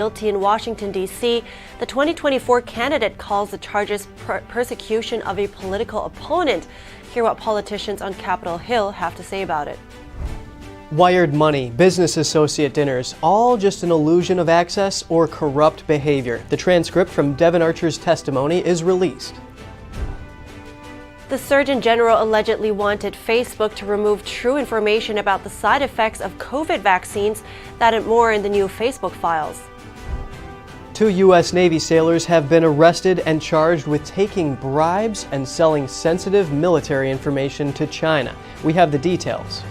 Guilty in Washington, D.C. The 2024 candidate calls the charges persecution of a political opponent. Hear what politicians on Capitol Hill have to say about it. Wired money, business associate dinners, all just an illusion of access or corrupt behavior. The transcript from Devon Archer's testimony is released. The Surgeon General allegedly wanted Facebook to remove true information about the side effects of COVID vaccines. That and more in the new Facebook files. 2 U.S. Navy sailors have been arrested and charged with taking bribes and selling sensitive military information to China. We have the details.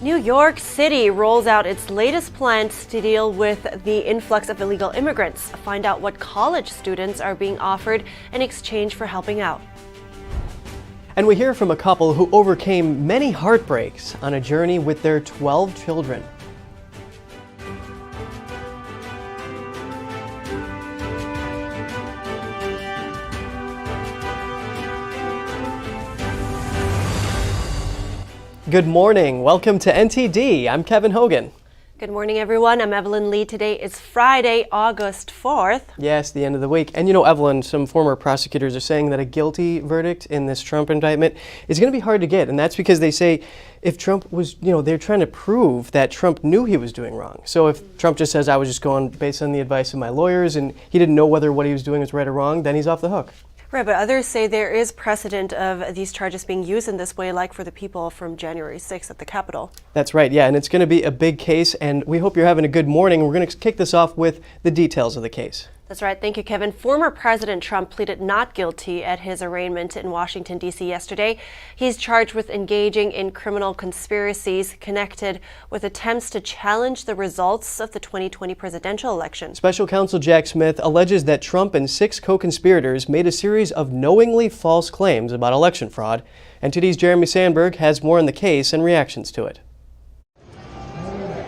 New York City rolls out its latest plans to deal with the influx of illegal immigrants. Find out what college students are being offered in exchange for helping out. And we hear from a couple who overcame many heartbreaks on a journey with their 12 children. Good morning. Welcome to NTD. I'm Kevin Hogan. Good morning, everyone. I'm Evelyn Lee. Today is Friday, August 4th. Yes, the end of the week. And you know, Evelyn, some former prosecutors are saying that a guilty verdict in this Trump indictment is going to be hard to get. And that's because they say if Trump was, they're trying to prove that Trump knew he was doing wrong. So if Trump just says, I was just going based on the advice of my lawyers and he didn't know whether what he was doing was right or wrong, then he's off the hook. Right, but others say there is precedent of these charges being used in this way, like for the people from January 6th at the Capitol. That's right, yeah, and it's going to be a big case, and we hope you're having a good morning. We're going to kick this off with the details of the case. That's right. Thank you, Kevin. Former President Trump pleaded not guilty at his arraignment in Washington, D.C. yesterday. He's charged with engaging in criminal conspiracies connected with attempts to challenge the results of the 2020 presidential election. Special counsel Jack Smith alleges that Trump and 6 co-conspirators made a series of knowingly false claims about election fraud. NTD's Jeremy Sandberg has more on the case and reactions to it.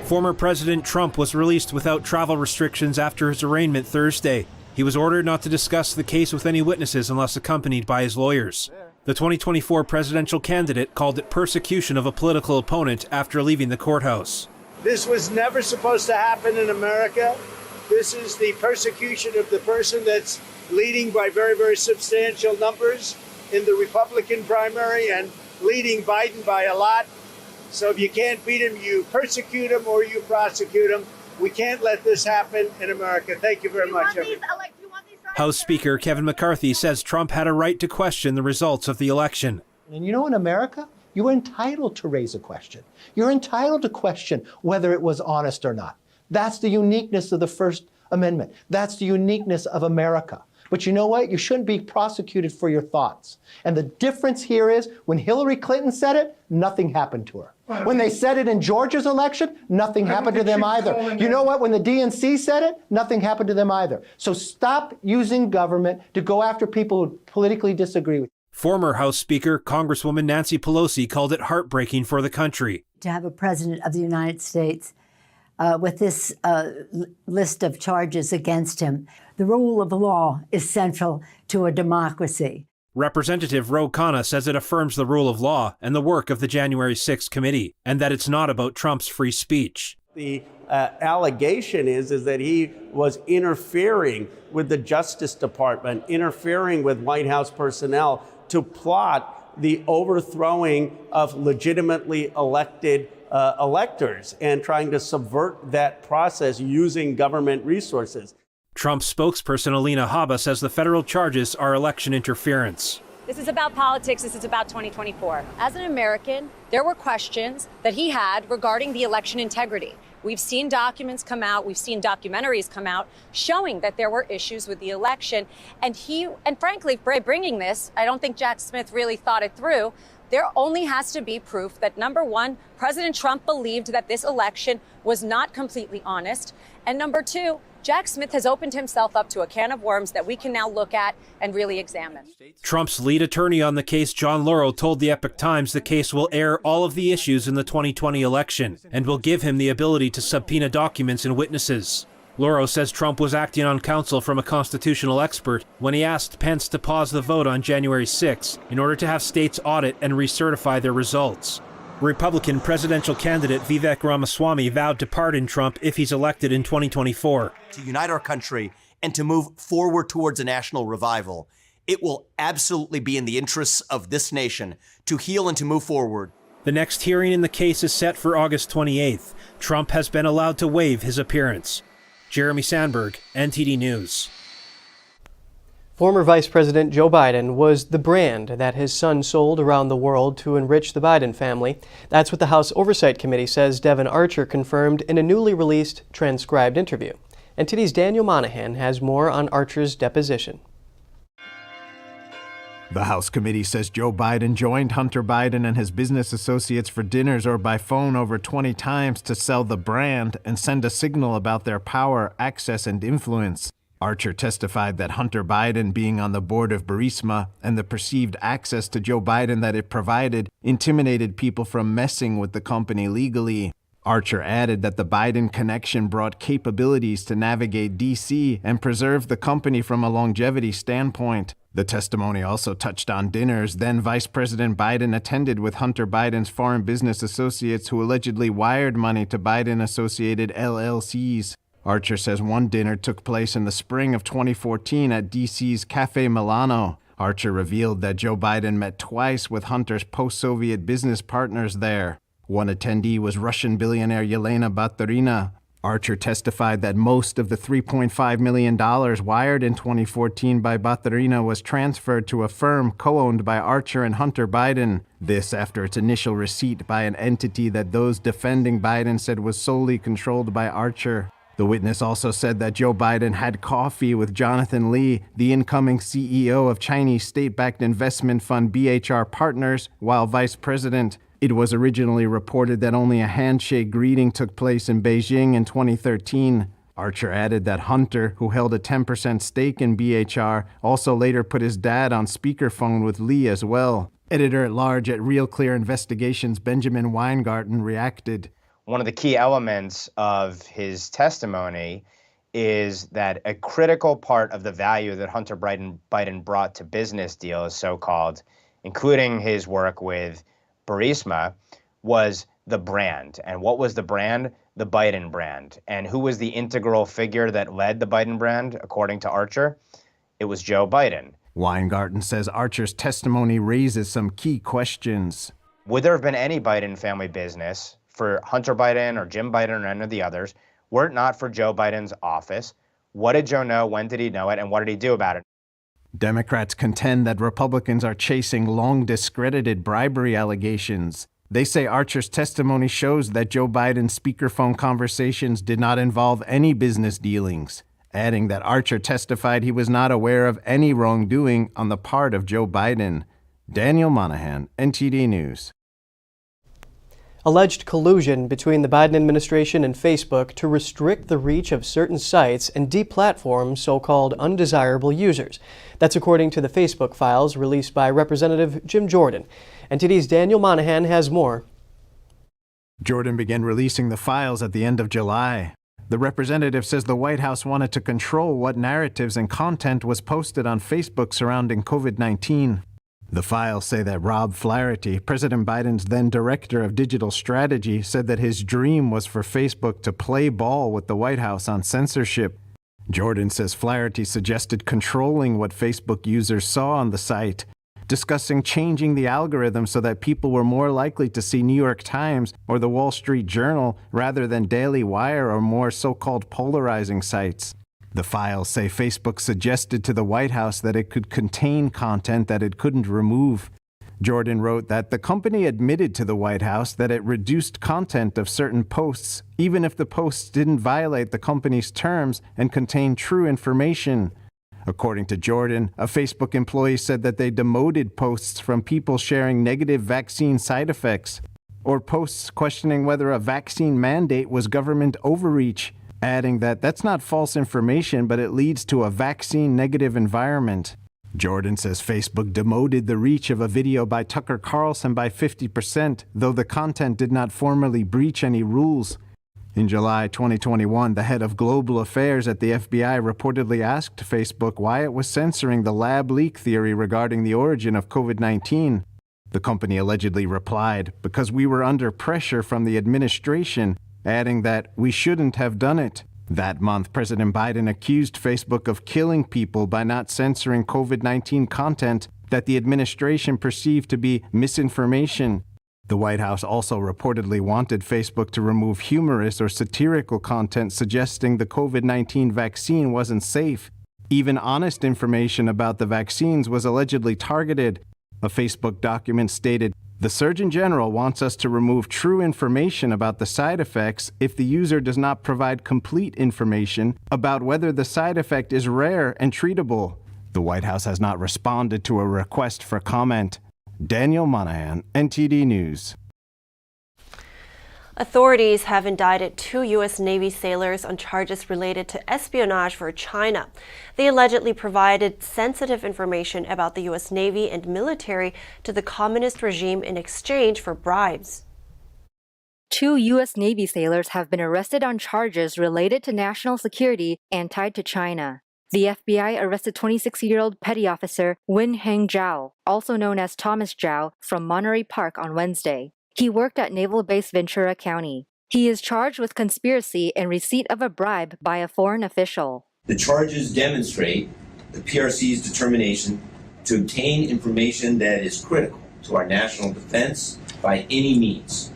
Former President Trump was released without travel restrictions after his arraignment Thursday. He was ordered not to discuss the case with any witnesses unless accompanied by his lawyers. The 2024 presidential candidate called it persecution of a political opponent after leaving the courthouse. This was never supposed to happen in America. This is the persecution of the person that's leading by very, very substantial numbers in the Republican primary and leading Biden by a lot. So if you can't beat him, you persecute him or you prosecute him. We can't let this happen in America. Thank you very much, everybody. House Speaker Kevin McCarthy says Trump had a right to question the results of the election. And in America, you're entitled to raise a question. You're entitled to question whether it was honest or not. That's the uniqueness of the First Amendment. That's the uniqueness of America. But you know what? You shouldn't be prosecuted for your thoughts. And the difference here is when Hillary Clinton said it, nothing happened to her. When they said it in Georgia's election, nothing happened to them either. You know what? When the DNC said it, nothing happened to them either. So stop using government to go after people who politically disagree with you. Former House Speaker Congresswoman Nancy Pelosi called it heartbreaking for the country. To have a president of the United States with this list of charges against him. The rule of law is central to a democracy. Representative Ro Khanna says it affirms the rule of law and the work of the January 6th committee, and that it's not about Trump's free speech. The allegation is that he was interfering with the Justice Department, interfering with White House personnel to plot the overthrowing of legitimately elected electors and trying to subvert that process using government resources. Trump spokesperson Alina Habba says the federal charges are election interference. This is about politics. This is about 2024. As an American, there were questions that he had regarding the election integrity. We've seen documents come out. We've seen documentaries come out showing that there were issues with the election. And frankly, by bringing this, I don't think Jack Smith really thought it through. There only has to be proof that, number one, President Trump believed that this election was not completely honest. And number two, Jack Smith has opened himself up to a can of worms that we can now look at and really examine. Trump's lead attorney on the case, John Lauro, told the Epoch Times the case will air all of the issues in the 2020 election and will give him the ability to subpoena documents and witnesses. Lauro says Trump was acting on counsel from a constitutional expert when he asked Pence to pause the vote on January 6 in order to have states audit and recertify their results. Republican presidential candidate Vivek Ramaswamy vowed to pardon Trump if he's elected in 2024. To unite our country and to move forward towards a national revival, it will absolutely be in the interests of this nation to heal and to move forward. The next hearing in the case is set for August 28th. Trump has been allowed to waive his appearance. Jeremy Sandberg, NTD News. Former Vice President Joe Biden was the brand that his son sold around the world to enrich the Biden family. That's what the House Oversight Committee says Devon Archer confirmed in a newly released transcribed interview. NTD's Daniel Monahan has more on Archer's deposition. The House committee says Joe Biden joined Hunter Biden and his business associates for dinners or by phone over 20 times to sell the brand and send a signal about their power, access, and influence. Archer testified that Hunter Biden being on the board of Burisma and the perceived access to Joe Biden that it provided intimidated people from messing with the company legally. Archer added that the Biden connection brought capabilities to navigate D.C. and preserve the company from a longevity standpoint. The testimony also touched on dinners then Vice President Biden attended with Hunter Biden's foreign business associates who allegedly wired money to Biden-associated LLCs. Archer says one dinner took place in the spring of 2014 at D.C.'s Cafe Milano. Archer revealed that Joe Biden met twice with Hunter's post-Soviet business partners there. One attendee was Russian billionaire Yelena Baturina. Archer testified that most of the $3.5 million wired in 2014 by Baturina was transferred to a firm co-owned by Archer and Hunter Biden. This after its initial receipt by an entity that those defending Biden said was solely controlled by Archer. The witness also said that Joe Biden had coffee with Jonathan Lee, the incoming CEO of Chinese state-backed investment fund BHR Partners, while vice president. It was originally reported that only a handshake greeting took place in Beijing in 2013. Archer added that Hunter, who held a 10% stake in BHR, also later put his dad on speakerphone with Lee as well. Editor-at-large at Real Clear Investigations Benjamin Weingarten reacted. One of the key elements of his testimony is that a critical part of the value that Hunter Biden brought to business deals, so-called, including his work with Burisma, was the brand. And what was the brand? The Biden brand. And who was the integral figure that led the Biden brand, according to Archer? It was Joe Biden. Weingarten says Archer's testimony raises some key questions. Would there have been any Biden family business for Hunter Biden or Jim Biden or any of the others, were it not for Joe Biden's office? What did Joe know? When did he know it? And what did he do about it? Democrats contend that Republicans are chasing long discredited bribery allegations. They say Archer's testimony shows that Joe Biden's speakerphone conversations did not involve any business dealings, adding that Archer testified he was not aware of any wrongdoing on the part of Joe Biden. Daniel Monahan, NTD News. Alleged collusion between the Biden administration and Facebook to restrict the reach of certain sites and deplatform so-called undesirable users. That's according to the Facebook files released by Representative Jim Jordan. NTD's Daniel Monahan has more. Jordan began releasing the files at the end of July. The representative says the White House wanted to control what narratives and content was posted on Facebook surrounding COVID-19. The files say that Rob Flaherty, President Biden's then director of digital strategy, said that his dream was for Facebook to play ball with the White House on censorship. Jordan says Flaherty suggested controlling what Facebook users saw on the site, discussing changing the algorithm so that people were more likely to see New York Times or the Wall Street Journal rather than Daily Wire or more so-called polarizing sites. The files say Facebook suggested to the White House that it could contain content that it couldn't remove. Jordan wrote that the company admitted to the White House that it reduced content of certain posts, even if the posts didn't violate the company's terms and contained true information. According to Jordan, a Facebook employee said that they demoted posts from people sharing negative vaccine side effects, or posts questioning whether a vaccine mandate was government overreach, adding that that's not false information, but it leads to a vaccine-negative environment. Jordan says Facebook demoted the reach of a video by Tucker Carlson by 50%, though the content did not formally breach any rules. In July 2021, the head of global affairs at the FBI reportedly asked Facebook why it was censoring the lab leak theory regarding the origin of COVID-19. The company allegedly replied, "Because we were under pressure from the administration," adding that we shouldn't have done it. That month, President Biden accused Facebook of killing people by not censoring COVID-19 content that the administration perceived to be misinformation. The White House also reportedly wanted Facebook to remove humorous or satirical content suggesting the COVID-19 vaccine wasn't safe. Even honest information about the vaccines was allegedly targeted. A Facebook document stated, "The Surgeon General wants us to remove true information about the side effects if the user does not provide complete information about whether the side effect is rare and treatable." The White House has not responded to a request for comment. Daniel Monahan, NTD News. Authorities have indicted 2 U.S. Navy sailors on charges related to espionage for China. They allegedly provided sensitive information about the U.S. Navy and military to the communist regime in exchange for bribes. 2 U.S. Navy sailors have been arrested on charges related to national security and tied to China. The FBI arrested 26-year-old Petty Officer Wen-Heng Zhao, also known as Thomas Zhao, from Monterey Park on Wednesday. He worked at Naval Base Ventura County. He is charged with conspiracy and receipt of a bribe by a foreign official. The charges demonstrate the PRC's determination to obtain information that is critical to our national defense by any means,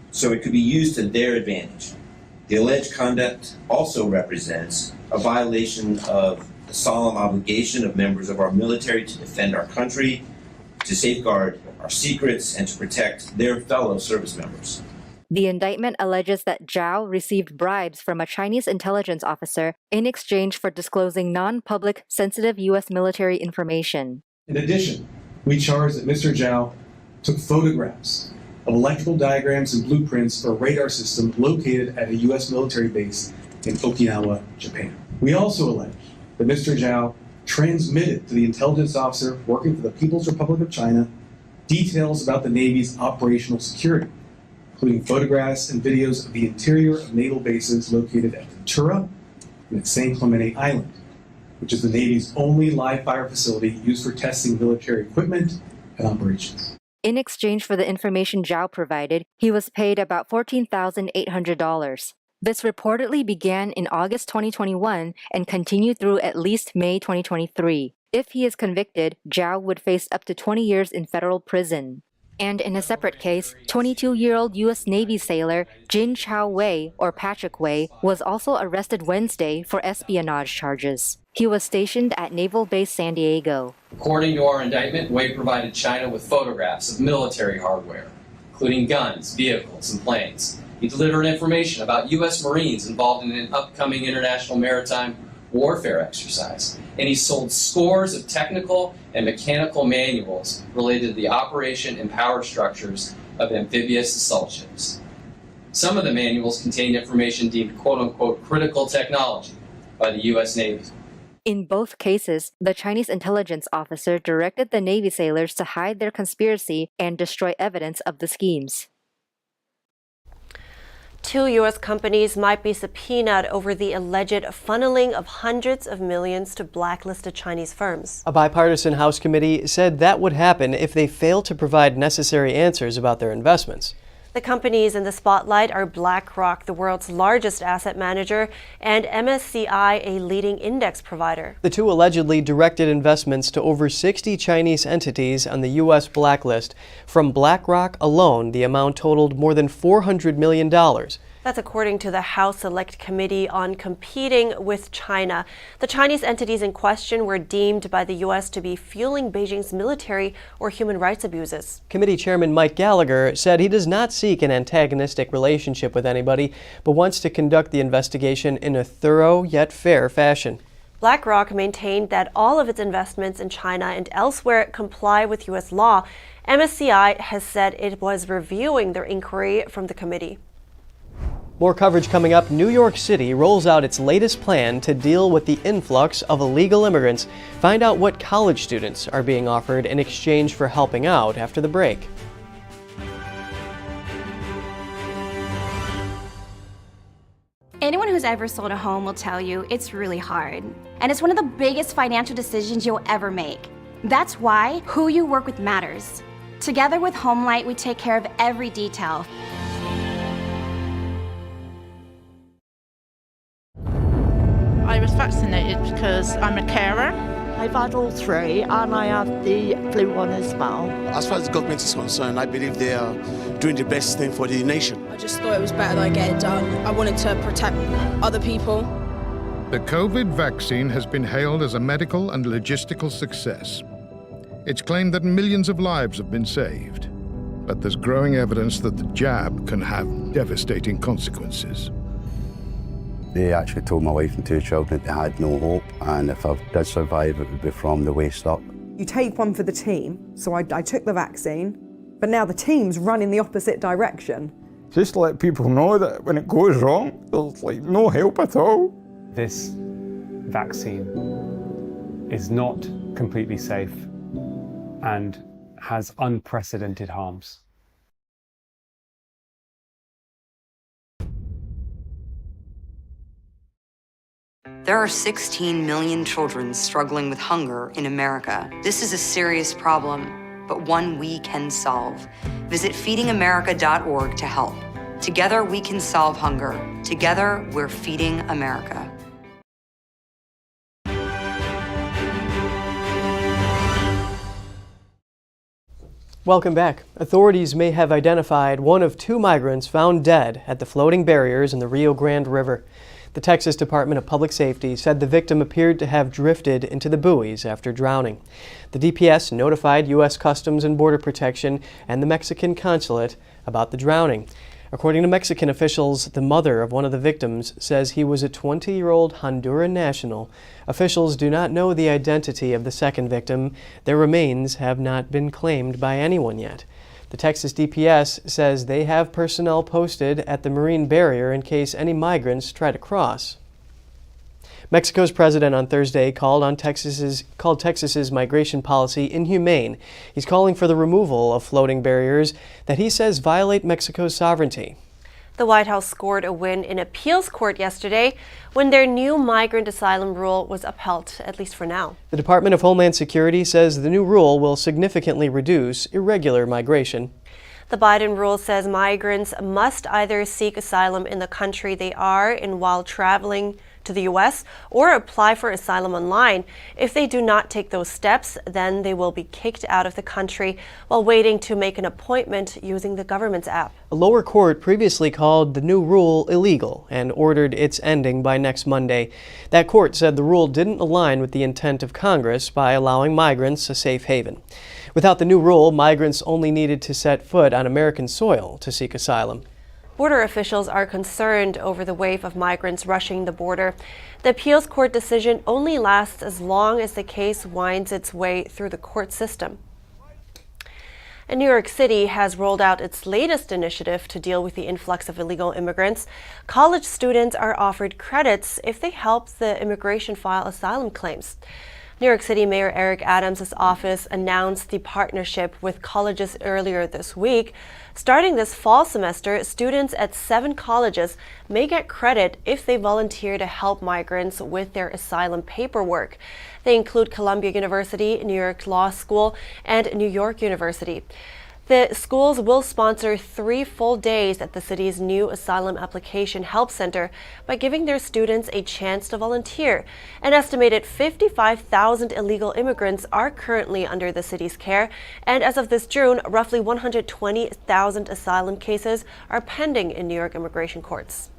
so it could be used to their advantage. The alleged conduct also represents a violation of the solemn obligation of members of our military to defend our country, to safeguard our secrets, and to protect their fellow service members. The indictment alleges that Zhao received bribes from a Chinese intelligence officer in exchange for disclosing non-public, sensitive U.S. military information. In addition, we charge that Mr. Zhao took photographs of electrical diagrams and blueprints for a radar system located at a U.S. military base in Okinawa, Japan. We also allege that Mr. Zhao transmitted to the intelligence officer working for the People's Republic of China details about the Navy's operational security, including photographs and videos of the interior of naval bases located at Ventura and at San Clemente Island, which is the Navy's only live-fire facility used for testing military equipment and operations. In exchange for the information Zhao provided, he was paid about $14,800. This reportedly began in August 2021 and continued through at least May 2023. If he is convicted, Zhao would face up to 20 years in federal prison. And in a separate case, 22-year-old U.S. Navy sailor Jin Chao Wei, or Patrick Wei, was also arrested Wednesday for espionage charges. He was stationed at Naval Base San Diego. According to our indictment, Wei provided China with photographs of military hardware, including guns, vehicles, and planes. He delivered information about U.S. Marines involved in an upcoming international maritime warfare exercise, and he sold scores of technical and mechanical manuals related to the operation and power structures of amphibious assault ships. Some of the manuals contained information deemed quote-unquote critical technology by the U.S. Navy. In both cases, the Chinese intelligence officer directed the Navy sailors to hide their conspiracy and destroy evidence of the schemes. 2 U.S. companies might be subpoenaed over the alleged funneling of hundreds of millions to blacklisted Chinese firms. A bipartisan House committee said that would happen if they fail to provide necessary answers about their investments. The companies in the spotlight are Blackrock, the world's largest asset manager, and MSCI, a leading index provider. The two allegedly directed investments to over 60 Chinese entities on the U.S. blacklist. From Blackrock alone, the amount totaled more than $400 million. That's according to the House Select Committee on Competing with China. The Chinese entities in question were deemed by the U.S. to be fueling Beijing's military or human rights abuses. Committee Chairman Mike Gallagher said he does not seek an antagonistic relationship with anybody, but wants to conduct the investigation in a thorough yet fair fashion. BlackRock maintained that all of its investments in China and elsewhere comply with U.S. law. MSCI has said it was reviewing their inquiry from the committee. More coverage coming up. New York City rolls out its latest plan to deal with the influx of illegal immigrants. Find out what college students are being offered in exchange for helping out after the break. Anyone who's ever sold a home will tell you it's really hard. And it's one of the biggest financial decisions you'll ever make. That's why who you work with matters. Together with Homelight, we take care of every detail. I was vaccinated because I'm a carer. I've had all three and I have the flu one as well. As far as the government is concerned, I believe they are doing the best thing for the nation. I just thought it was better that I get it done. I wanted to protect other people. The COVID vaccine has been hailed as a medical and logistical success. It's claimed that millions of lives have been saved, but there's growing evidence that the jab can have devastating consequences. They actually told my wife and two children they had no hope, and if I did survive, it would be from the waist up. You take one for the team, so I took the vaccine, but now the team's running the opposite direction. Just to let people know that when it goes wrong, there's like no help at all. This vaccine is not completely safe and has unprecedented harms. There are 16 million children struggling with hunger in America. This is a serious problem, but one we can solve. Visit feedingamerica.org to help. Together we can solve hunger. Together we're feeding America. Welcome back. Authorities may have identified one of two migrants found dead at the floating barriers in the Rio Grande River. The Texas Department of Public Safety said the victim appeared to have drifted into the buoys after drowning. The DPS notified U.S. Customs and Border Protection and the Mexican consulate about the drowning. According to Mexican officials, the mother of one of the victims says he was a 20-year-old Honduran national. Officials do not know the identity of the second victim. Their remains have not been claimed by anyone yet. The Texas DPS says they have personnel posted at the marine barrier in case any migrants try to cross. Mexico's president on Thursday called Texas's migration policy inhumane. He's calling for the removal of floating barriers that he says violate Mexico's sovereignty. The White House scored a win in appeals court yesterday when their new migrant asylum rule was upheld, at least for now. The Department of Homeland Security says the new rule will significantly reduce irregular migration. The Biden rule says migrants must either seek asylum in the country they are in while traveling to the U.S. or apply for asylum online. If they do not take those steps, then they will be kicked out of the country while waiting to make an appointment using the government's app. A lower court previously called the new rule illegal and ordered its ending by next Monday. That court said the rule didn't align with the intent of Congress by allowing migrants a safe haven. Without the new rule, migrants only needed to set foot on American soil to seek asylum. Border officials are concerned over the wave of migrants rushing the border. The appeals court decision only lasts as long as the case winds its way through the court system. And New York City has rolled out its latest initiative to deal with the influx of illegal immigrants. College students are offered credits if they help the immigration file asylum claims. New York City Mayor Eric Adams' office announced the partnership with colleges earlier this week. Starting this fall semester, students at 7 colleges may get credit if they volunteer to help migrants with their asylum paperwork. They include Columbia University, New York Law School, and New York University. The schools will sponsor 3 full days at the city's new Asylum Application Help Center by giving their students a chance to volunteer. An estimated 55,000 illegal immigrants are currently under the city's care, and as of this June, roughly 120,000 asylum cases are pending in New York immigration courts.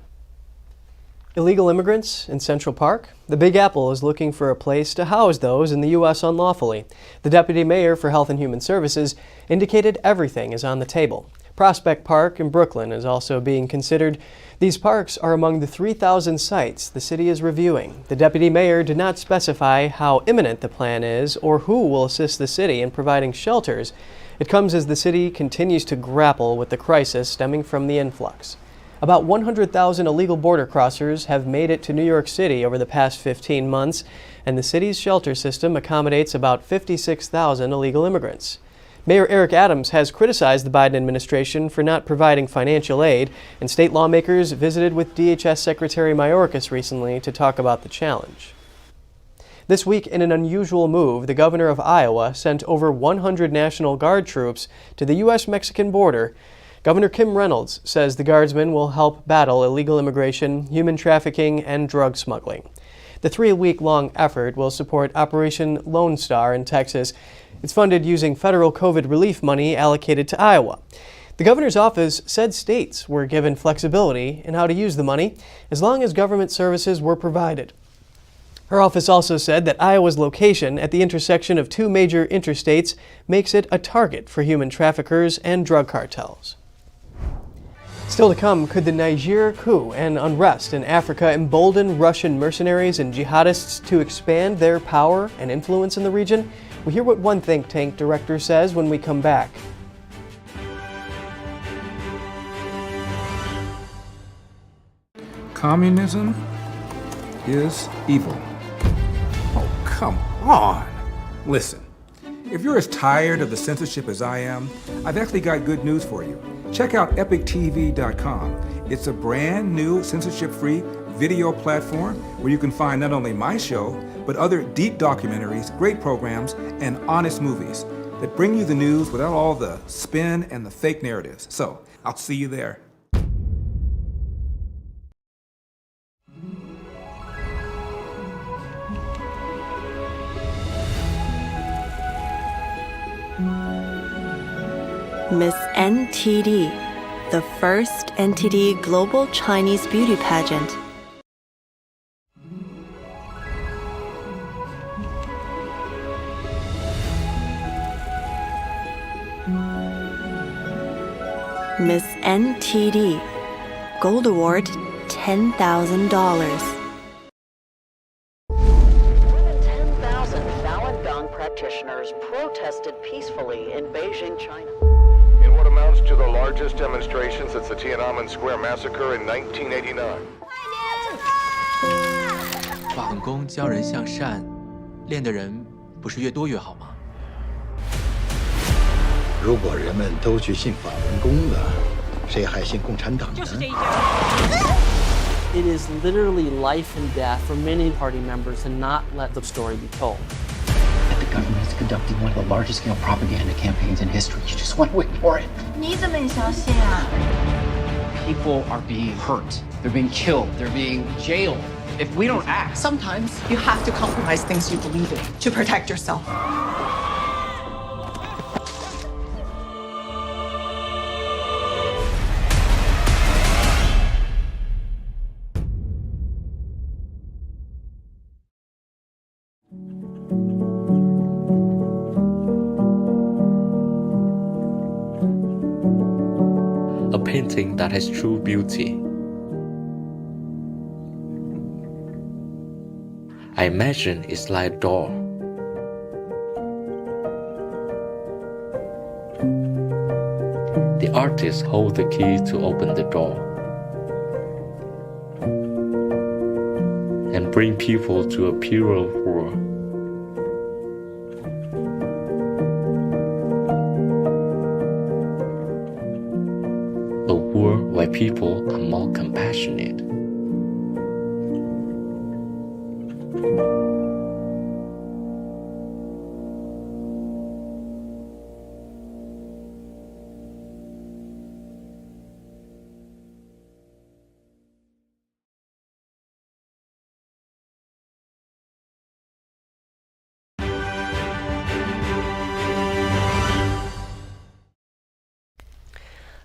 Illegal immigrants in Central Park? The Big Apple is looking for a place to house those in the U.S. unlawfully. The Deputy Mayor for Health and Human Services indicated everything is on the table. Prospect Park in Brooklyn is also being considered. These parks are among the 3,000 sites the city is reviewing. The Deputy Mayor did not specify how imminent the plan is or who will assist the city in providing shelters. It comes as the city continues to grapple with the crisis stemming from the influx. About 100,000 illegal border crossers have made it to New York City over the past 15 months, and the city's shelter system accommodates about 56,000 illegal immigrants. Mayor Eric Adams has criticized the Biden administration for not providing financial aid, and state lawmakers visited with DHS Secretary Mayorkas recently to talk about the challenge. This week, in an unusual move, the governor of Iowa sent over 100 National Guard troops to the U.S.-Mexican border. Governor Kim Reynolds says the Guardsmen will help battle illegal immigration, human trafficking, and drug smuggling. The 3-week-long effort will support Operation Lone Star in Texas. It's funded using federal COVID relief money allocated to Iowa. The governor's office said states were given flexibility in how to use the money as long as government services were provided. Her office also said that Iowa's location at the intersection of 2 major interstates makes it a target for human traffickers and drug cartels. Still to come, could the Niger coup and unrest in Africa embolden Russian mercenaries and jihadists to expand their power and influence in the region? We'll hear what one think tank director says when we come back. Communism is evil. Oh, come on. Listen, if you're as tired of the censorship as I am, I've actually got good news for you. Check out epictv.com. It's a brand new censorship-free video platform where you can find not only my show, but other deep documentaries, great programs, and honest movies that bring you the news without all the spin and the fake narratives. So, I'll see you there. Miss NTD, the first NTD Global Chinese Beauty Pageant. Miss NTD, Gold Award, $10,000. More than 10,000 Falun Gong practitioners protested peacefully in Beijing, China. In what amounts to the largest demonstration since the Tiananmen Square massacre in 1989. 法轮功教人向善，练的人不是越多越好吗？如果人们都去信法轮功了，谁还信共产党呢？ It is literally life and death for many party members to not let the story be told. That the government is conducting one of the largest scale propaganda campaigns in history. You just want to ignore it. 你怎么也相信啊？ People are being hurt. They're being killed. They're being jailed. If we don't act, sometimes you have to compromise things you believe in to protect yourself. A painting that has true beauty. I imagine it's like a door. The artist holds the key to open the door and bring people to a purer world. A world where people are more compassionate.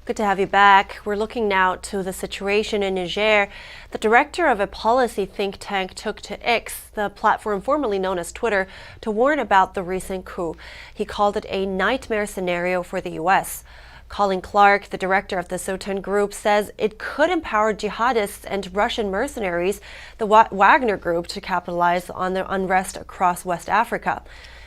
Good to have you back. We're looking now to the situation in Niger. The director of a policy think tank took to X, the platform formerly known as Twitter, to warn about the recent coup. He called it a nightmare scenario for the U.S. Colin Clark, the director of the Sotan group, says it could empower jihadists and Russian mercenaries, the Wagner group, to capitalize on the unrest across West Africa.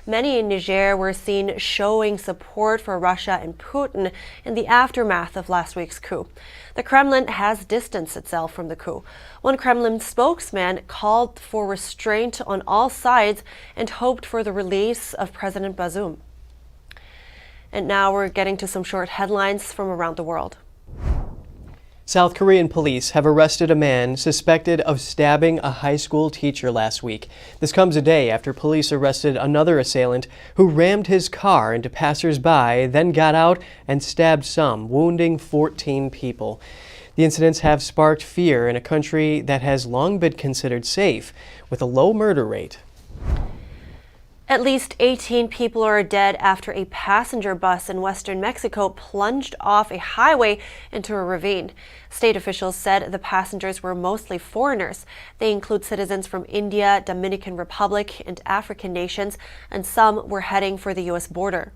Many in Niger were seen showing support for Russia and Putin in the aftermath of last week's coup. The Kremlin has distanced itself from the coup. One Kremlin spokesman called for restraint on all sides and hoped for the release of President Bazoum. And now we're getting to some short headlines from around the world. South Korean police have arrested a man suspected of stabbing a high school teacher last week. This comes a day after police arrested another assailant who rammed his car into passers-by, then got out and stabbed some, wounding 14 people. The incidents have sparked fear in a country that has long been considered safe, with a low murder rate. At least 18 people are dead after a passenger bus in western Mexico plunged off a highway into a ravine. State officials said the passengers were mostly foreigners. They include citizens from India, Dominican Republic, and African nations, and some were heading for the U.S. border.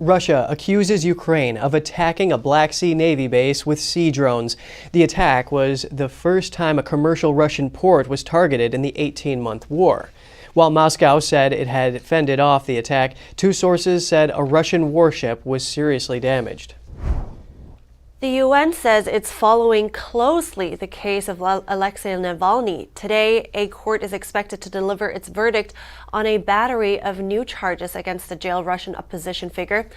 Russia accuses Ukraine of attacking a Black Sea Navy base with sea drones. The attack was the first time a commercial Russian port was targeted in the 18-month war. While Moscow said it had fended off the attack, two sources said a Russian warship was seriously damaged. The UN says it's following closely the case of Alexei Navalny. Today, a court is expected to deliver its verdict on a battery of new charges against the jailed Russian opposition figure.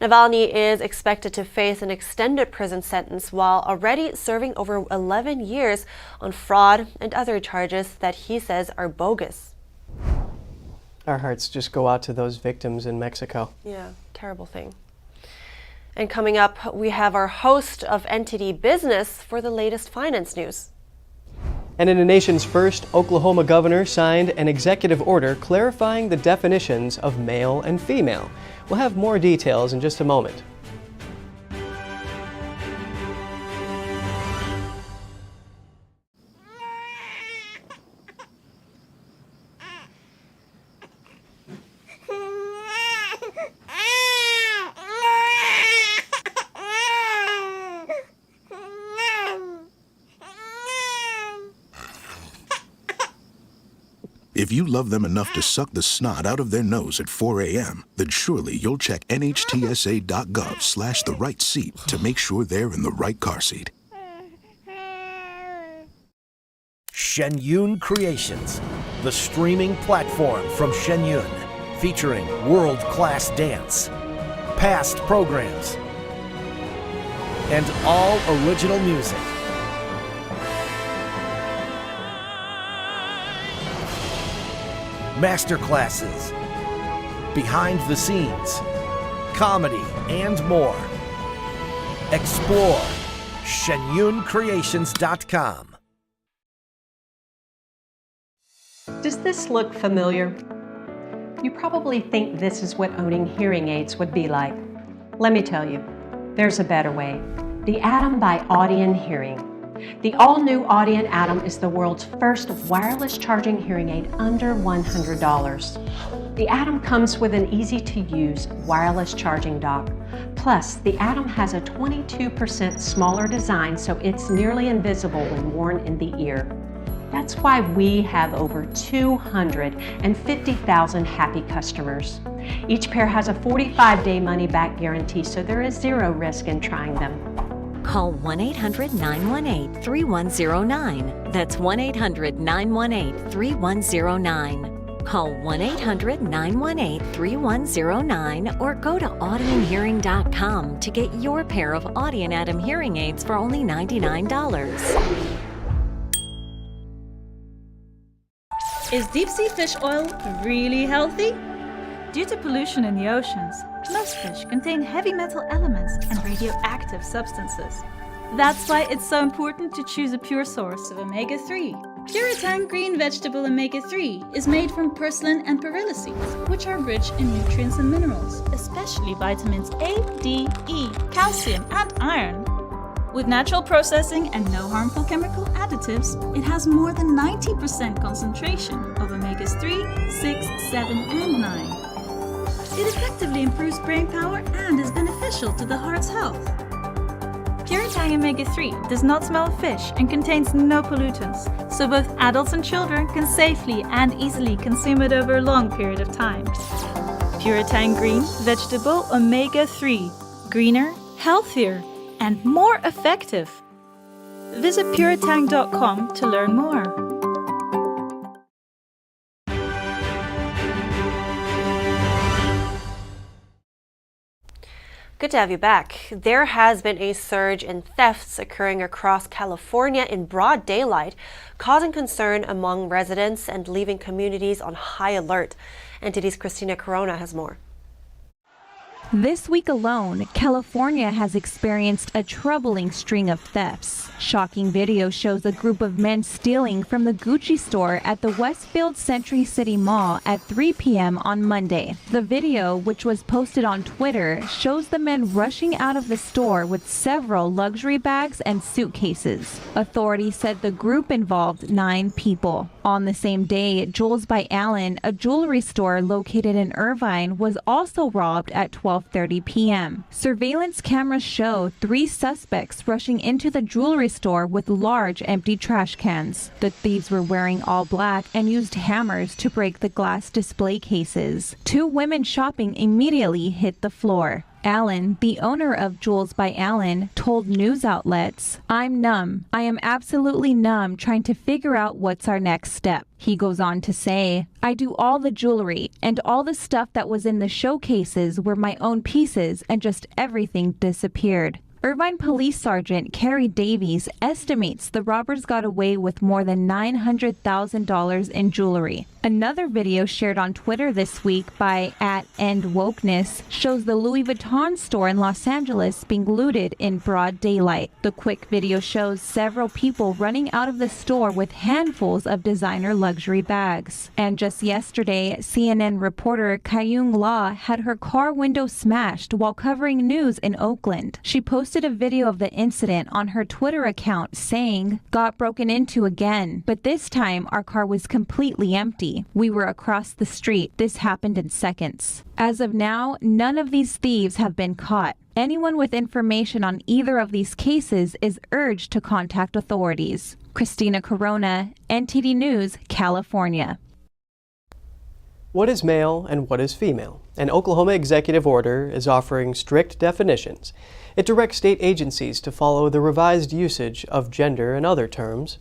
Navalny is expected to face an extended prison sentence while already serving over 11 years on fraud and other charges that he says are bogus. Our hearts just go out to those victims in Mexico. Yeah, terrible thing. And coming up, we have our host of NTD Business for the latest finance news. And in the nation's first, Oklahoma governor signed an executive order clarifying the definitions of male and female. We'll have more details in just a moment. If you love them enough to suck the snot out of their nose at 4 a.m., then surely you'll check nhtsa.gov/the right seat to make sure they're in the right car seat. Shen Yun Creations, the streaming platform from Shen Yun, featuring world-class dance, past programs, and all original music. Masterclasses, behind the scenes, comedy, and more. Explore shenyuncreations.com. Does this look familiar? You probably think this is what owning hearing aids would be like. Let me tell you, there's a better way. The Atom by Audien Hearing. The all-new Audien Atom is the world's first wireless charging hearing aid under $100. The Atom comes with an easy-to-use wireless charging dock. Plus, the Atom has a 22% smaller design, so it's nearly invisible when worn in the ear. That's why we have over 250,000 happy customers. Each pair has a 45-day money-back guarantee, so there is zero risk in trying them. Call 1-800-918-3109. That's 1-800-918-3109. Call 1-800-918-3109 or go to audienhearing.com to get your pair of Audien Atom hearing aids for only $99. Is deep-sea fish oil really healthy? Due to pollution in the oceans, most fish contain heavy metal elements and radioactive substances. That's why it's so important to choose a pure source of omega-3. Puritang green vegetable omega-3 is made from purslane and perilla seeds, which are rich in nutrients and minerals, especially vitamins A, D, E, calcium, and iron. With natural processing and no harmful chemical additives, it has more than 90% concentration of omegas 3, 6, 7, and 9. It effectively improves brain power and is beneficial to the heart's health. Puritang Omega-3 does not smell of fish and contains no pollutants, so both adults and children can safely and easily consume it over a long period of time. Puritang Green Vegetable Omega-3. Greener, healthier, and more effective. Visit puritang.com to learn more. Good to have you back. There has been a surge in thefts occurring across California in broad daylight, causing concern among residents and leaving communities on high alert. NTD's Christina Corona has more. This week alone, California has experienced a troubling string of thefts. Shocking video shows a group of men stealing from the Gucci store at the Westfield Century City Mall at 3 p.m. on Monday. The video, which was posted on Twitter, shows the men rushing out of the store with several luxury bags and suitcases. Authorities said the group involved 9 people. On the same day, Jules by Allen, a jewelry store located in Irvine, was also robbed at 12:30 p.m. Surveillance cameras show 3 suspects rushing into the jewelry store with large empty trash cans. The thieves were wearing all black and used hammers to break the glass display cases. 2 women shopping immediately hit the floor. Allen, the owner of Jules by Allen, told news outlets, "I'm numb. I am absolutely numb trying to figure out what's our next step." He goes on to say, "I do all the jewelry, and all the stuff that was in the showcases were my own pieces, and just everything disappeared." Irvine Police Sergeant Carrie Davies estimates the robbers got away with more than $900,000 in jewelry. Another video shared on Twitter this week by @EndWokeness shows the Louis Vuitton store in Los Angeles being looted in broad daylight. The quick video shows several people running out of the store with handfuls of designer luxury bags. And just yesterday, CNN reporter Kyung La had her car window smashed while covering news in Oakland. She posted a video of the incident on her Twitter account saying, "Got broken into again, but this time our car was completely empty. We were across the street. This happened in seconds." As of now, none of these thieves have been caught. Anyone with information on either of these cases is urged to contact authorities. Christina Corona, NTD News, California. What is male and what is female? An Oklahoma executive order is offering strict definitions. It directs state agencies to follow the revised usage of gender and other terms.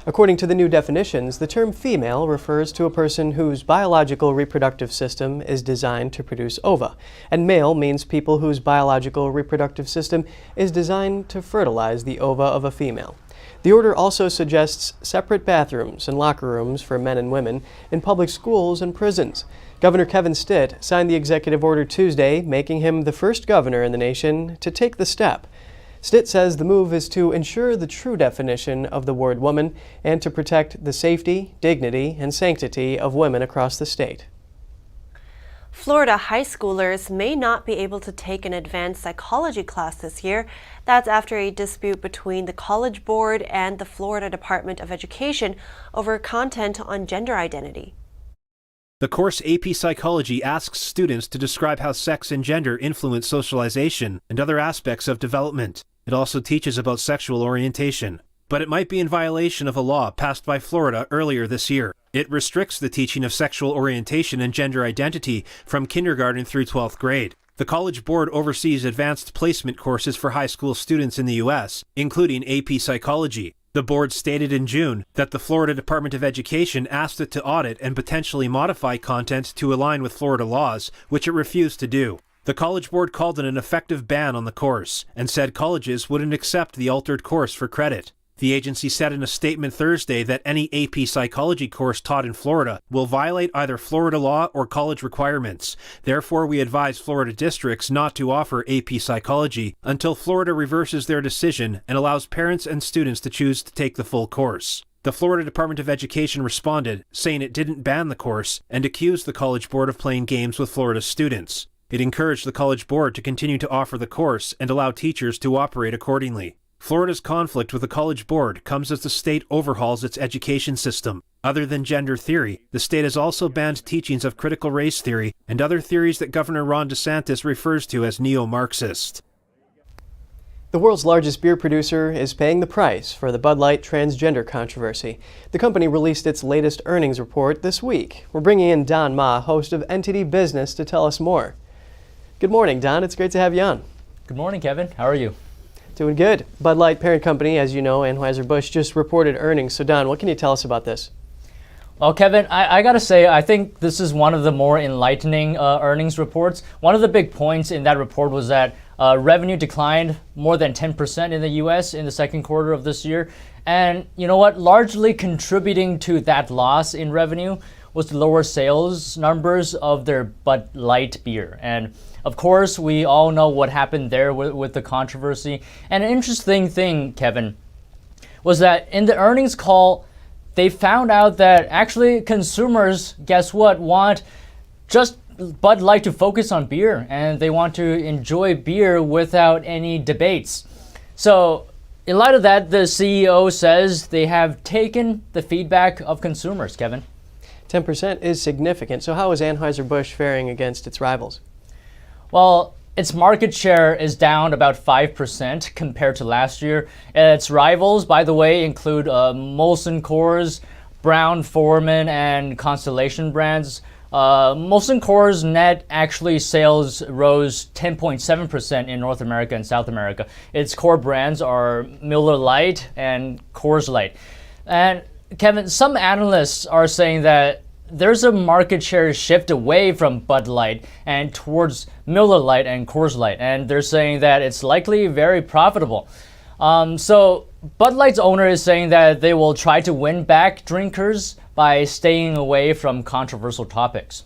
According to the new definitions, the term female refers to a person whose biological reproductive system is designed to produce ova, and male means people whose biological reproductive system is designed to fertilize the ova of a female. The order also suggests separate bathrooms and locker rooms for men and women in public schools and prisons. Governor Kevin Stitt signed the executive order Tuesday, making him the first governor in the nation to take the step. Stitt says the move is to ensure the true definition of the word woman and to protect the safety, dignity, and sanctity of women across the state. Florida high schoolers may not be able to take an advanced psychology class this year. That's after a dispute between the College Board and the Florida Department of Education over content on gender identity. The course AP Psychology asks students to describe how sex and gender influence socialization and other aspects of development. It also teaches about sexual orientation. But it might be in violation of a law passed by Florida earlier this year. It restricts the teaching of sexual orientation and gender identity from kindergarten through 12th grade. The College Board oversees advanced placement courses for high school students in the U.S., including AP Psychology. The board stated in June that the Florida Department of Education asked it to audit and potentially modify content to align with Florida laws, which it refused to do. The College Board called it an effective ban on the course and said colleges wouldn't accept the altered course for credit. The agency said in a statement Thursday that any AP Psychology course taught in Florida will violate either Florida law or college requirements. Therefore, we advise Florida districts not to offer AP Psychology until Florida reverses their decision and allows parents and students to choose to take the full course. The Florida Department of Education responded, saying it didn't ban the course and accused the College Board of playing games with Florida students. It encouraged the College Board to continue to offer the course and allow teachers to operate accordingly. Florida's conflict with the College Board comes as the state overhauls its education system. Other than gender theory, the state has also banned teachings of critical race theory and other theories that Governor Ron DeSantis refers to as neo-Marxist. The world's largest beer producer is paying the price for the Bud Light transgender controversy. The company released its latest earnings report this week. We're bringing in Don Ma, host of NTD Business, to tell us more. Good morning, Don. It's great to have you on. Good morning, Kevin. How are you? Doing good. Bud Light parent company, as you know, Anheuser-Busch, just reported earnings. So, Don, what can you tell us about this? Well, Kevin, I got to say, I think this is one of the more enlightening earnings reports. One of the big points in that report was that Revenue declined more than 10% in the US in the second quarter of this year. And you know what? Largely contributing to that loss in revenue was the lower sales numbers of their Bud Light beer. And of course, we all know what happened there with the controversy. And an interesting thing, Kevin, was that in the earnings call, they found out that actually consumers, guess what, want just Bud Light to focus on beer, and they want to enjoy beer without any debates. So in light of that, the CEO says they have taken the feedback of consumers, Kevin. 10% is significant. So how is Anheuser-Busch faring against its rivals? Well, its market share is down about 5% compared to last year. Its rivals, by the way, include Molson Coors, Brown-Forman, and Constellation brands. Molson Coors net actually sales rose 10.7% in North America and South America. Its core brands are Miller Lite and Coors Light. And Kevin, some analysts are saying that there's a market share shift away from Bud Light and towards Miller Lite and Coors Light, and they're saying that it's likely very profitable. So Bud Light's owner is saying that they will try to win back drinkers by staying away from controversial topics.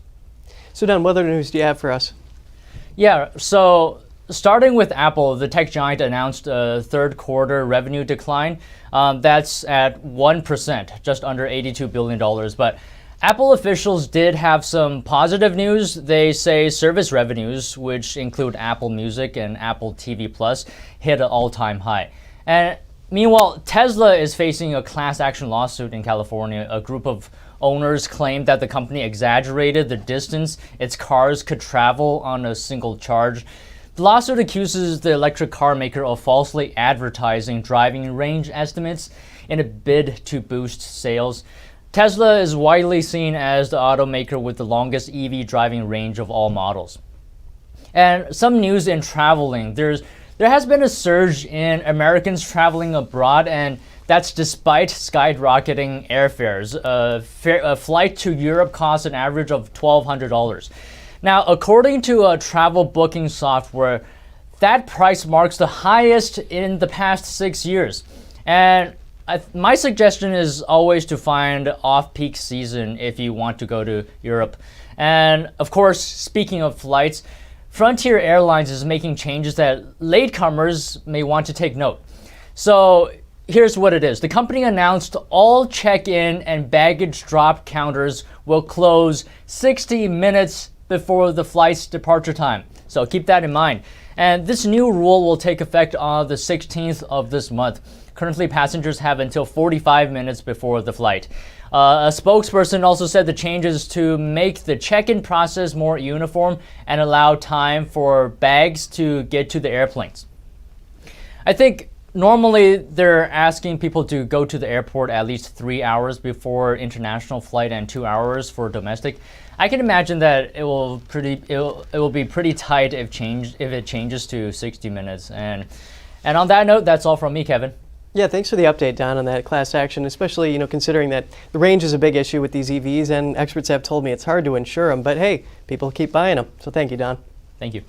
So Don, what other news do you have for us? Yeah, so starting with Apple, the tech giant announced a third quarter revenue decline. That's at 1%, just under $82 billion. But Apple officials did have some positive news. They say service revenues, which include Apple Music and Apple TV Plus, hit an all-time high. And meanwhile, Tesla is facing a class action lawsuit in California. A group of owners claimed that the company exaggerated the distance its cars could travel on a single charge. The lawsuit accuses the electric car maker of falsely advertising driving range estimates in a bid to boost sales. Tesla is widely seen as the automaker with the longest EV driving range of all models. And some news in traveling. There has been a surge in Americans traveling abroad, and that's despite skyrocketing airfares. A flight to Europe costs an average of $1,200. Now, according to a travel booking software, that price marks the highest in the past 6 years. And my suggestion is always to find off-peak season if you want to go to Europe. And of course, speaking of flights, Frontier Airlines is making changes that latecomers may want to take note. So here's what it is. The company announced all check-in and baggage drop counters will close 60 minutes before the flight's departure time. So keep that in mind. And this new rule will take effect on the 16th of this month. Currently, passengers have until 45 minutes before the flight. A spokesperson also said the changes to make the check-in process more uniform and allow time for bags to get to the airplanes. I think normally they're asking people to go to the airport at least 3 hours before international flight and 2 hours for domestic. I can imagine that it will be pretty tight if it changes to 60 minutes. And on that note, that's all from me, Kevin. Yeah, thanks for the update, Don, on that class action, especially, considering that the range is a big issue with these EVs, and experts have told me it's hard to insure them, but hey, people keep buying them. So thank you, Don. Thank you.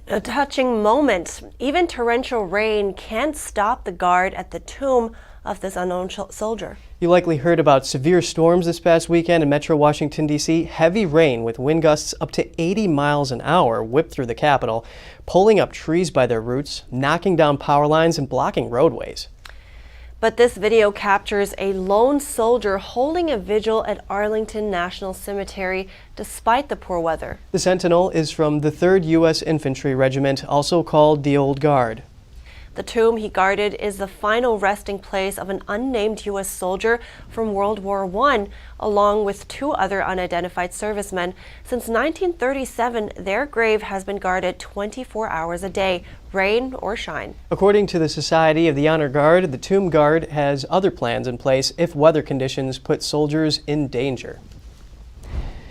A touching moment. Even torrential rain can't stop the guard at the tomb of this unknown soldier. You likely heard about severe storms this past weekend in Metro Washington, D.C. Heavy rain with wind gusts up to 80 miles an hour whipped through the Capitol, pulling up trees by their roots, knocking down power lines, and blocking roadways. But this video captures a lone soldier holding a vigil at Arlington National Cemetery despite the poor weather. The Sentinel is from the 3rd U.S. Infantry Regiment, also called the Old Guard. The tomb he guarded is the final resting place of an unnamed U.S. soldier from World War I, along with 2 other unidentified servicemen. Since 1937, their grave has been guarded 24 hours a day, rain or shine. According to the Society of the Honor Guard, the Tomb Guard has other plans in place if weather conditions put soldiers in danger.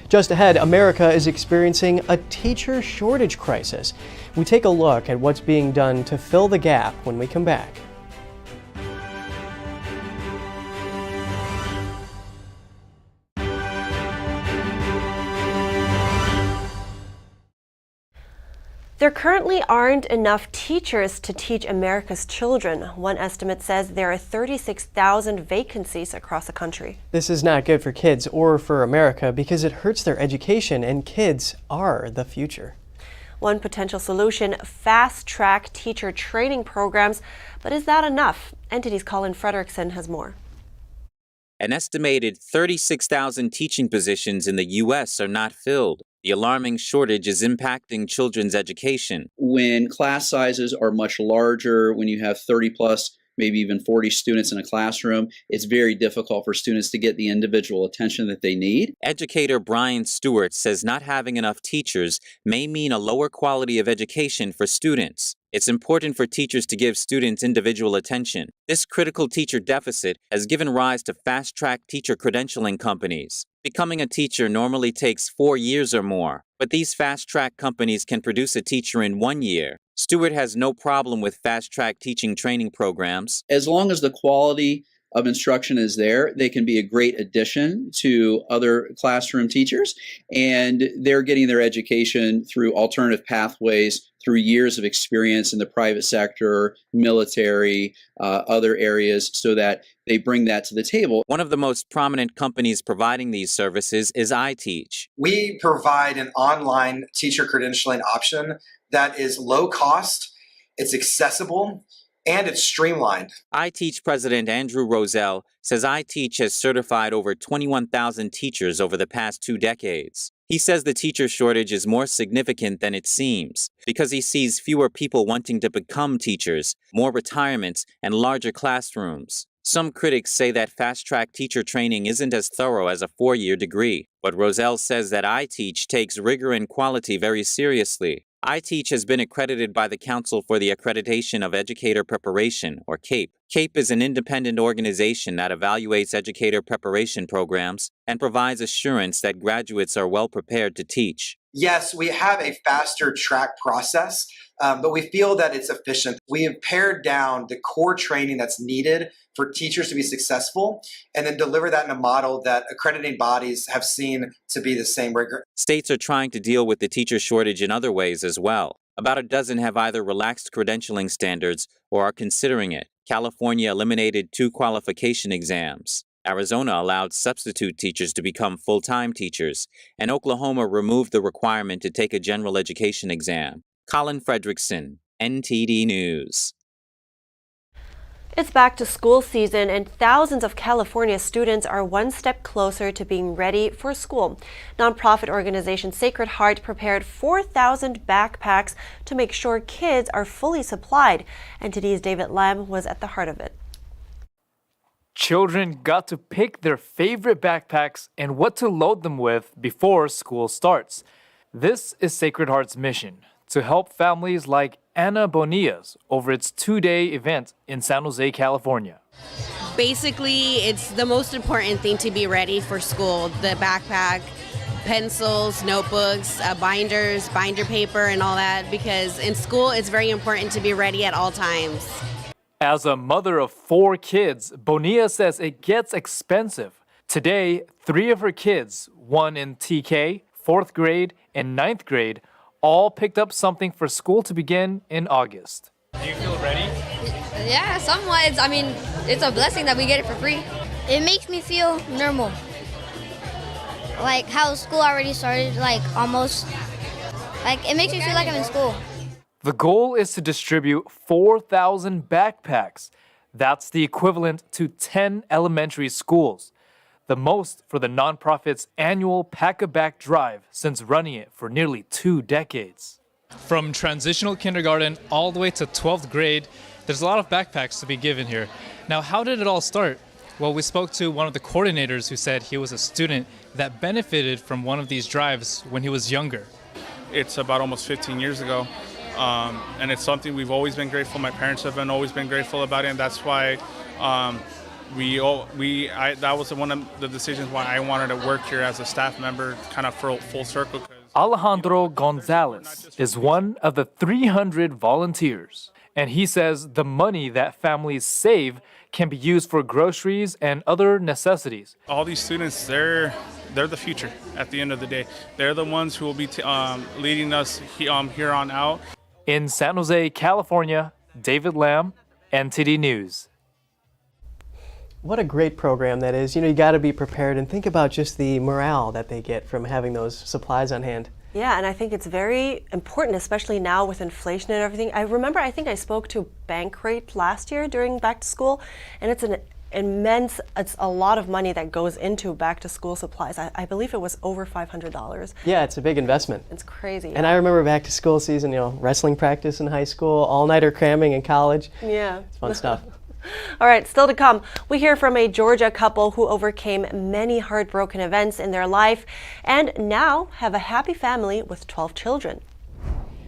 Just ahead, America is experiencing a teacher shortage crisis. We take a look at what's being done to fill the gap when we come back. There currently aren't enough teachers to teach America's children. One estimate says there are 36,000 vacancies across the country. This is not good for kids or for America because it hurts their education, and kids are the future. One potential solution, fast-track teacher training programs. But is that enough? NTD's Colin Frederickson has more. An estimated 36,000 teaching positions in the U.S. are not filled. The alarming shortage is impacting children's education. When class sizes are much larger, when you have 30 plus, maybe even 40 students in a classroom, it's very difficult for students to get the individual attention that they need. Educator Brian Stewart says not having enough teachers may mean a lower quality of education for students. It's important for teachers to give students individual attention. This critical teacher deficit has given rise to fast-track teacher credentialing companies. Becoming a teacher normally takes 4 years or more, but these fast-track companies can produce a teacher in 1 year. Stewart has no problem with fast-track teaching training programs. As long as the quality of instruction is there, they can be a great addition to other classroom teachers, and they're getting their education through alternative pathways, through years of experience in the private sector, military, other areas, so that they bring that to the table. One of the most prominent companies providing these services is iTeach. We provide an online teacher credentialing option that is low cost, it's accessible, and it's streamlined. iTeach President Andrew Roselle says iTeach has certified over 21,000 teachers over the past 2 decades. He says the teacher shortage is more significant than it seems because he sees fewer people wanting to become teachers, more retirements, and larger classrooms. Some critics say that fast-track teacher training isn't as thorough as a 4-year degree, but Roselle says that iTeach takes rigor and quality very seriously. iTeach has been accredited by the Council for the Accreditation of Educator Preparation, or CAPE. CAPE is an independent organization that evaluates educator preparation programs and provides assurance that graduates are well prepared to teach. Yes, we have a faster track process, but we feel that it's efficient. We have pared down the core training that's needed for teachers to be successful and then deliver that in a model that accrediting bodies have seen to be the same rigor. States are trying to deal with the teacher shortage in other ways as well. About a dozen have either relaxed credentialing standards or are considering it. California eliminated 2 qualification exams. Arizona allowed substitute teachers to become full-time teachers, and Oklahoma removed the requirement to take a general education exam. Colin Frederickson, NTD News. It's back to school season, and thousands of California students are one step closer to being ready for school. Nonprofit organization Sacred Heart prepared 4,000 backpacks to make sure kids are fully supplied. NTD's David Lam was at the heart of it. Children got to pick their favorite backpacks and what to load them with before school starts. This is Sacred Heart's mission, to help families like Anna Bonilla's over its 2-day event in San Jose, California. Basically, it's the most important thing to be ready for school. The backpack, pencils, notebooks, binders, binder paper, and all that, because in school it's very important to be ready at all times. As a mother of 4 kids, Bonilla says it gets expensive. Today, 3 of her kids, one in TK, 4th grade, and 9th grade, all picked up something for school to begin in August. Do you feel ready? Yeah, somewhat. I mean, it's a blessing that we get it for free. It makes me feel normal. Like how school already started, like almost. Like it makes me feel like I'm in school. The goal is to distribute 4,000 backpacks. That's the equivalent to 10 elementary schools. The most for the nonprofit's annual Pack-a-Back drive since running it for nearly 2 decades. From transitional kindergarten all the way to 12th grade, there's a lot of backpacks to be given here. Now, how did it all start? Well, we spoke to one of the coordinators who said he was a student that benefited from one of these drives when he was younger. It's about almost 15 years ago, and it's something we've always been grateful. My parents have always been grateful about it, and that's why that was one of the decisions why I wanted to work here as a staff member, kind of full circle. Alejandro Gonzalez is one of the 300 volunteers, and he says the money that families save can be used for groceries and other necessities. All these students, they're they're the future at the end of the day. They're the ones who will be leading us here on out. In San Jose, California, David Lamb, NTD News. What a great program that is. You got to be prepared and think about just the morale that they get from having those supplies on hand. Yeah, and I think it's very important, especially now with inflation and everything. I think I spoke to Bankrate last year during back to school, and it's it's a lot of money that goes into back to school supplies. I believe it was over $500. Yeah, it's a big investment. It's crazy. And I remember back to school season, wrestling practice in high school, all-nighter cramming in college. Yeah. It's fun stuff. All right, still to come, we hear from a Georgia couple who overcame many heartbroken events in their life and now have a happy family with 12 children.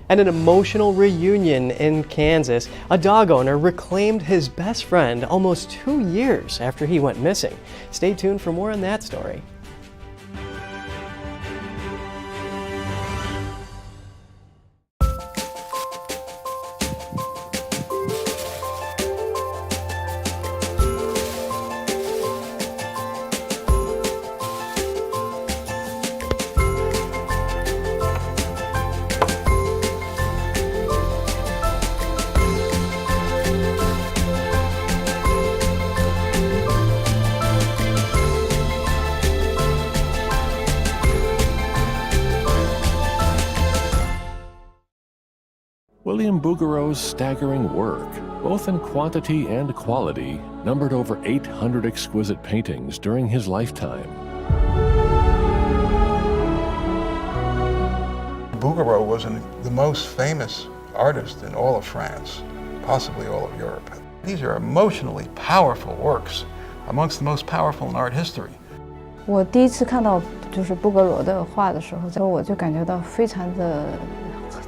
And an emotional reunion in Kansas. A dog owner reclaimed his best friend almost 2 years after he went missing. Stay tuned for more on that story. William Bouguereau's staggering work, both in quantity and quality, numbered over 800 exquisite paintings during his lifetime. Bouguereau was the most famous artist in all of France, possibly all of Europe. These are emotionally powerful works, amongst the most powerful in art history. 我第一次看到就是布格罗的画的时候，我就感觉到非常的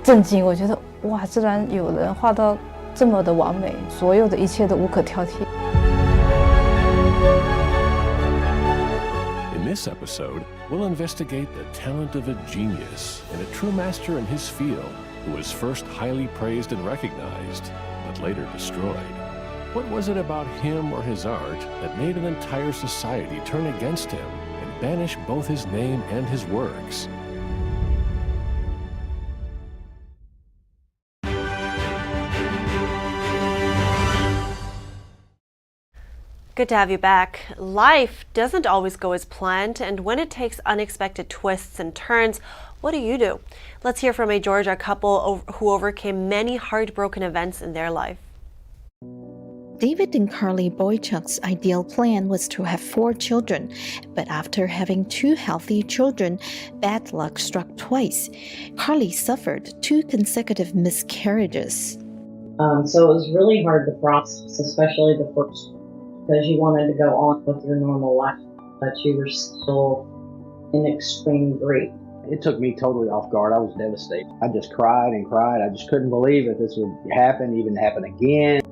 震惊。我觉得哇，居然有人画到这么的完美，所有的一切都无可挑剔。In this episode, we'll investigate the talent of a genius and a true master in his field who was first highly praised and recognized, but later destroyed. What was it about him or his art that made an entire society turn against him and banish both his name and his works? Good to have you back. Life doesn't always go as planned, and when it takes unexpected twists and turns, what do? Let's hear from a Georgia couple who overcame many heartbroken events in their life. David and Carly Boychuk's ideal plan was to have 4 children, but after having 2 healthy children, bad luck struck twice. Carly suffered 2 consecutive miscarriages. So it was really hard to process, especially the first, because you wanted to go on with your normal life, but you were still in extreme grief. It took me totally off guard. I was devastated. I just cried and cried. I just couldn't believe that this would happen, even happen again.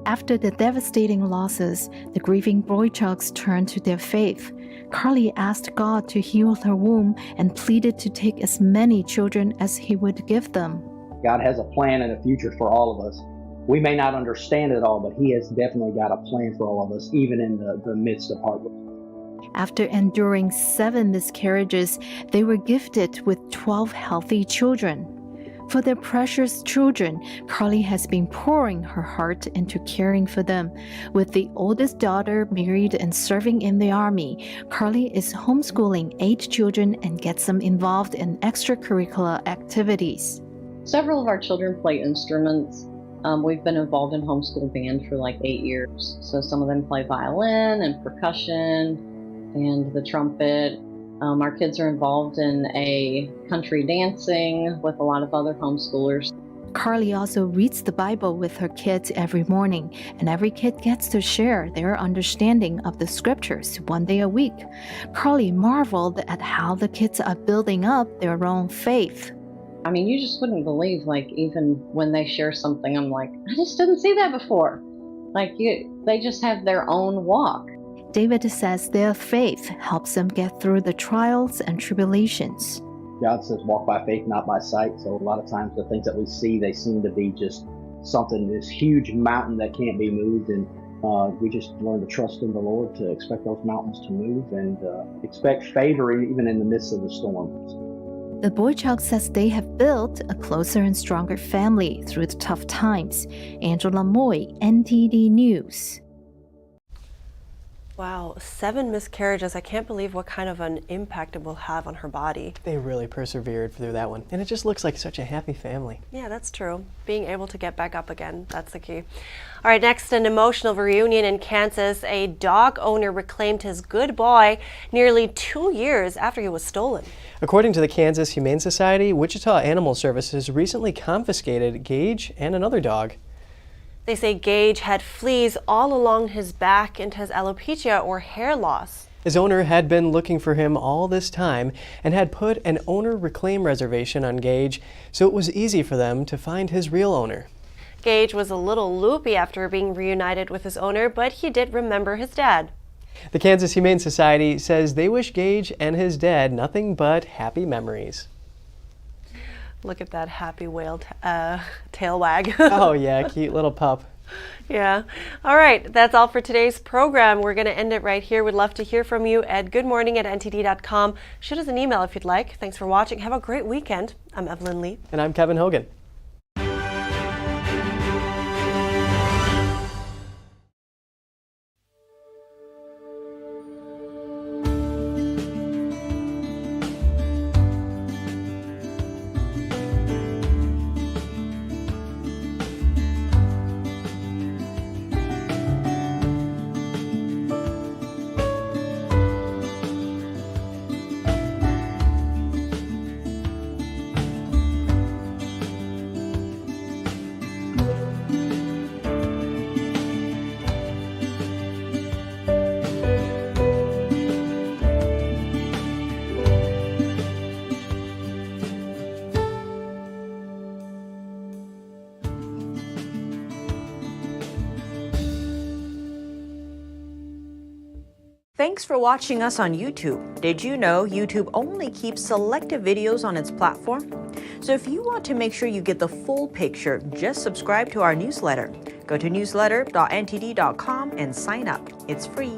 After the devastating losses, the grieving Boychuks turned to their faith. Carly asked God to heal her womb and pleaded to take as many children as He would give them. God has a plan and a future for all of us. We may not understand it all, but He has definitely got a plan for all of us, even in the midst of heartbreak. After enduring 7 miscarriages, they were gifted with 12 healthy children. For their precious children, Carly has been pouring her heart into caring for them. With the oldest daughter married and serving in the Army, Carly is homeschooling 8 children and gets them involved in extracurricular activities. Several of our children play instruments. We've been involved in homeschool band for like 8 years. So some of them play violin and percussion and the trumpet. Our kids are involved in a country dancing with a lot of other homeschoolers. Carly also reads the Bible with her kids every morning, and every kid gets to share their understanding of the scriptures 1 day a week. Carly marveled at how the kids are building up their own faith. I mean, you just wouldn't believe, like, even when they share something, I'm like, I just didn't see that before. Like, they just have their own walk. David says their faith helps them get through the trials and tribulations. God says walk by faith, not by sight. So a lot of times the things that we see, they seem to be just something, this huge mountain that can't be moved. And We just learn to trust in the Lord, to expect those mountains to move, and expect favor even in the midst of the storms. The boy child says they have built a closer and stronger family through the tough times. Angela Moy, NTD News. Wow, 7 miscarriages. I can't believe what kind of an impact it will have on her body. They really persevered through that one. And it just looks like such a happy family. Yeah, that's true. Being able to get back up again, that's the key. All right, next, an emotional reunion in Kansas. A dog owner reclaimed his good boy nearly 2 years after he was stolen. According to the Kansas Humane Society, Wichita Animal Services recently confiscated Gage and another dog. They say Gage had fleas all along his back and has alopecia or hair loss. His owner had been looking for him all this time and had put an owner reclaim reservation on Gage, so it was easy for them to find his real owner. Gage was a little loopy after being reunited with his owner, but he did remember his dad. The Kansas Humane Society says they wish Gage and his dad nothing but happy memories. Look at that happy whale tail wag. Oh yeah, cute little pup. Yeah. All right, that's all for today's program. We're going to end it right here. We'd love to hear from you at goodmorning@ntd.com. Shoot us an email if you'd like. Thanks for watching. Have a great weekend. I'm Evelyn Lee. And I'm Kevin Hogan. Thanks for watching us on YouTube. Did you know YouTube only keeps selective videos on its platform? So if you want to make sure you get the full picture, just subscribe to our newsletter. Go to newsletter.ntd.com and sign up. It's free.